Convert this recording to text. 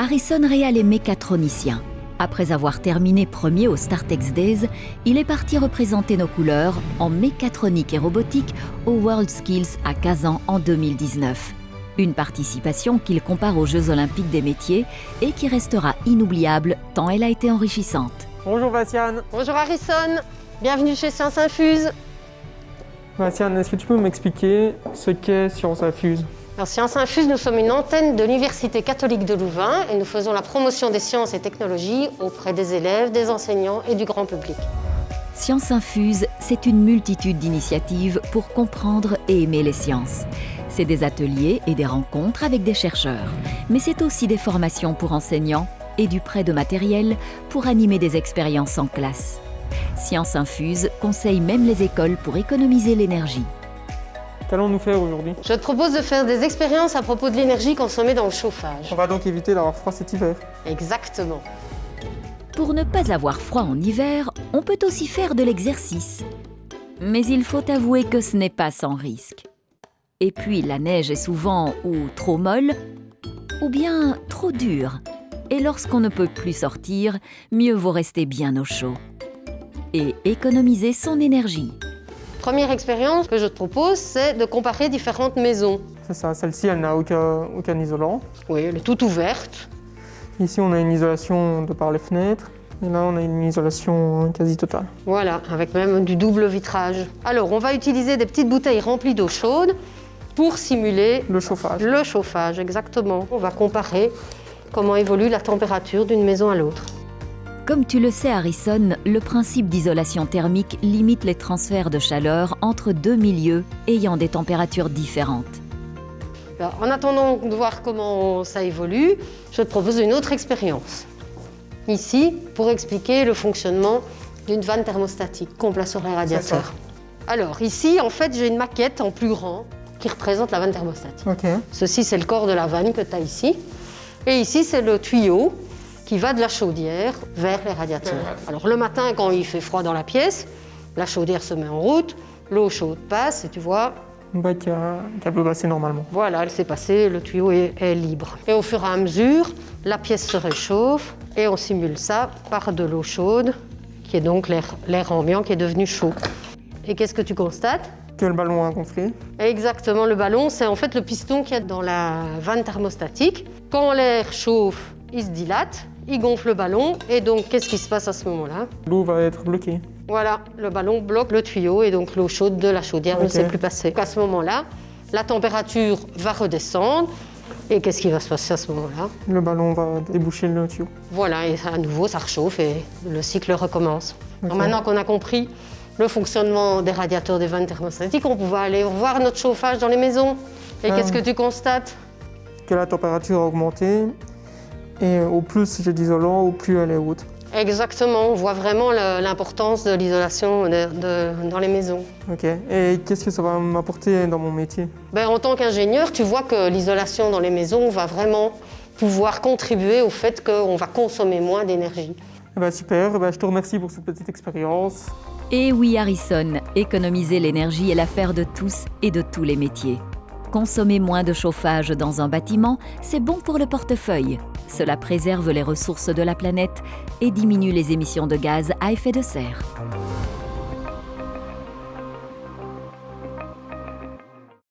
Harrison Real est mécatronicien. Après avoir terminé premier au Startex Days, il est parti représenter nos couleurs en mécatronique et robotique au World Skills à Kazan en 2019. Une participation qu'il compare aux Jeux Olympiques des métiers et qui restera inoubliable tant elle a été enrichissante. Bonjour Bastien. Bonjour Harrison, bienvenue chez Science Infuse. Bastien, est-ce que tu peux m'expliquer ce qu'est Science Infuse ? Alors, Science Infuse, nous sommes une antenne de l'Université catholique de Louvain et nous faisons la promotion des sciences et technologies auprès des élèves, des enseignants et du grand public. Science Infuse, c'est une multitude d'initiatives pour comprendre et aimer les sciences. C'est des ateliers et des rencontres avec des chercheurs, mais c'est aussi des formations pour enseignants et du prêt de matériel pour animer des expériences en classe. Science Infuse conseille même les écoles pour économiser l'énergie. Qu'allons-nous faire aujourd'hui ? Je te propose de faire des expériences à propos de l'énergie consommée dans le chauffage. On va donc éviter d'avoir froid cet hiver. Exactement. Pour ne pas avoir froid en hiver, on peut aussi faire de l'exercice. Mais il faut avouer que ce n'est pas sans risque. Et puis la neige est souvent ou trop molle, ou bien trop dure. Et lorsqu'on ne peut plus sortir, mieux vaut rester bien au chaud. Et économiser son énergie. Première expérience que je te propose, c'est de comparer différentes maisons. C'est ça, celle-ci, elle n'a aucun isolant. Oui, elle est toute ouverte. Ici, on a une isolation de par les fenêtres. Et là, on a une isolation quasi totale. Voilà, avec même du double vitrage. Alors, on va utiliser des petites bouteilles remplies d'eau chaude pour simuler Le chauffage. le chauffage, exactement. On va comparer comment évolue la température d'une maison à l'autre. Comme tu le sais, Harrison, le principe d'isolation thermique limite les transferts de chaleur entre deux milieux ayant des températures différentes. Alors, en attendant de voir comment ça évolue, je te propose une autre expérience. Ici, pour expliquer le fonctionnement d'une vanne thermostatique qu'on place sur les radiateurs. Alors ici, en fait, j'ai une maquette en plus grand qui représente la vanne thermostatique. Ok. Ceci, c'est le corps de la vanne que tu as ici. Et ici, c'est le tuyau qui va de la chaudière vers les radiateurs. Alors le matin, quand il fait froid dans la pièce, la chaudière se met en route, l'eau chaude passe et tu vois, Qui peut passer normalement. voilà, elle s'est passée, le tuyau est libre. Et au fur et à mesure, la pièce se réchauffe et on simule ça par de l'eau chaude, qui est donc l'air ambiant qui est devenu chaud. Et qu'est-ce que tu constates ? Que le ballon a gonflé. Exactement, le ballon, c'est en fait le piston qu'il y a dans la vanne thermostatique. Quand l'air chauffe, il se dilate, il gonfle le ballon, et donc qu'est-ce qui se passe à ce moment-là ? L'eau va être bloquée. Voilà, le ballon bloque le tuyau et donc l'eau chaude de la chaudière ne sait plus passer. Donc à ce moment-là, la température va redescendre, et qu'est-ce qui va se passer à ce moment-là ? Le ballon va déboucher le tuyau. Voilà, et à nouveau, ça réchauffe et le cycle recommence. Alors maintenant qu'on a compris le fonctionnement des radiateurs des vannes thermostatiques, on pouvait aller voir notre chauffage dans les maisons. Et qu'est-ce que tu constates ? Que la température a augmenté. Et au plus j'ai d'isolant, au plus elle est haute. Exactement, on voit vraiment l'importance de l'isolation dans les maisons. Ok. Et qu'est-ce que ça va m'apporter dans mon métier ? En tant qu'ingénieur, tu vois que l'isolation dans les maisons va vraiment pouvoir contribuer au fait qu'on va consommer moins d'énergie. Super, je te remercie pour cette petite expérience. Et oui, Harrison, économiser l'énergie est l'affaire de tous et de tous les métiers. Consommer moins de chauffage dans un bâtiment, c'est bon pour le portefeuille. Cela préserve les ressources de la planète et diminue les émissions de gaz à effet de serre.